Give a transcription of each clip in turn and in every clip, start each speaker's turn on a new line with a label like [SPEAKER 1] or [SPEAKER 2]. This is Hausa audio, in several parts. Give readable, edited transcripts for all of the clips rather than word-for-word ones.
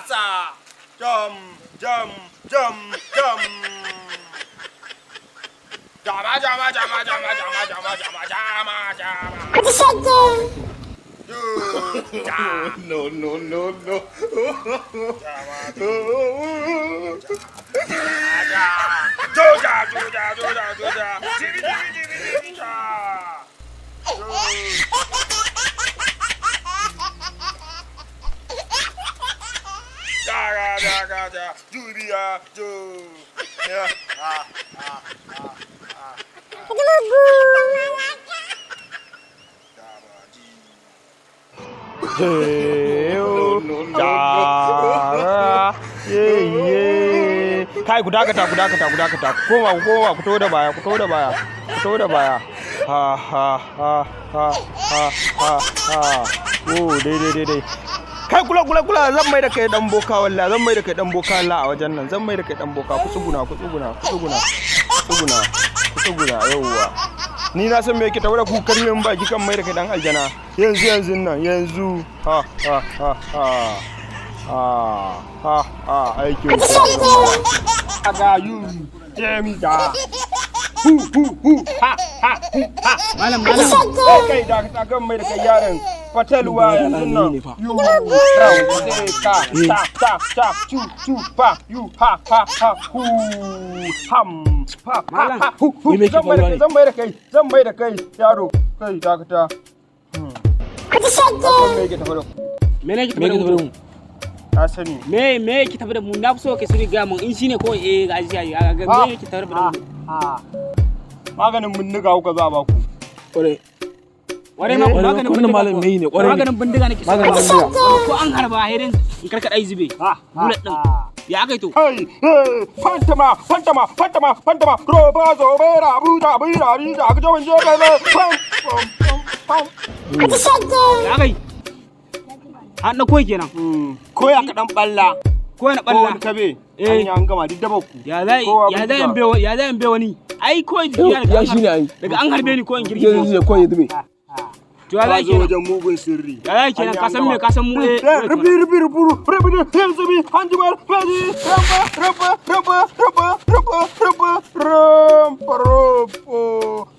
[SPEAKER 1] sa. Jam. Jama. No. Kai ku dakata koma ku to da baya ha dai kai kula zan mai da kai dan boka wallahi zan mai da kai dan boka Allah a wajen nan zan mai da kai dan boka ku tsuguna yauwa ni na san me yake taure ku karmin baki kan mai da kai dan aljana yanzu nan aikin aga yu jemi da hu ha malam kai da kan mai da kai yaran fatalwa yanzu nan yu ta chu pa yu ha hu ham pa hu zan mai da kai yaro kai dakata
[SPEAKER 2] me ne ki tafi
[SPEAKER 1] na sani
[SPEAKER 2] me ki tafi da mu na so ka suri ga mun in shine ko ga me ki tafi da mu
[SPEAKER 1] maganin bindiga kuka za ba ku
[SPEAKER 2] Ware ma maganin bindiga
[SPEAKER 3] malam mai ne
[SPEAKER 2] maganin bindiga nake
[SPEAKER 3] maganin bindiga
[SPEAKER 2] ko an harba hirin in karkada zube bullet din ya kai to
[SPEAKER 1] fantama roba zo bera buta bira ri da ga jawon je
[SPEAKER 2] ya kai har na koyi kenan
[SPEAKER 1] koya ka dan balla
[SPEAKER 2] ko na balla
[SPEAKER 1] kabe an gama duk da bakku
[SPEAKER 2] ya zai in be wani ai ko
[SPEAKER 3] ya shine ai
[SPEAKER 2] daga an harbe ni ko in girgi
[SPEAKER 3] ko ya dube
[SPEAKER 2] to ya zai kenan
[SPEAKER 1] wajen mugun sirri
[SPEAKER 2] ya zai kenan ka san mu
[SPEAKER 1] rubi yanzu bi hanjimal faji ramba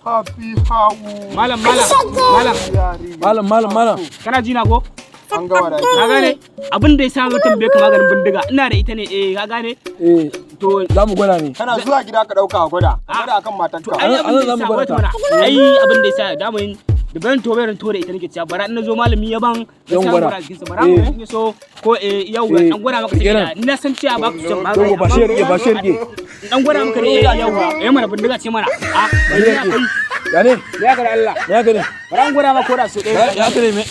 [SPEAKER 1] happy hawu
[SPEAKER 2] malam kana ji na ko
[SPEAKER 1] an gawa da
[SPEAKER 2] ka gane abin da yasa zo tambaye ka maganin bindiga ina da ita ne ka gane
[SPEAKER 3] to za mu gwada ne
[SPEAKER 1] kana zuwa gida ka dauka gwada akan matanka
[SPEAKER 2] ai abin da yasa da mun da ban to da ita nake cewa bara in zo malami ya ban da samu rakin sa bara mu so ko yau an gwada maka sai ina san cewa ba ku san magani
[SPEAKER 3] ba shi rige
[SPEAKER 2] dan gwada maka ne yau mana bindiga ce mana
[SPEAKER 3] ya ne
[SPEAKER 2] ya ga Allah
[SPEAKER 3] ya ga ne
[SPEAKER 2] bara an gwada maka ko da su
[SPEAKER 3] ya ga ne me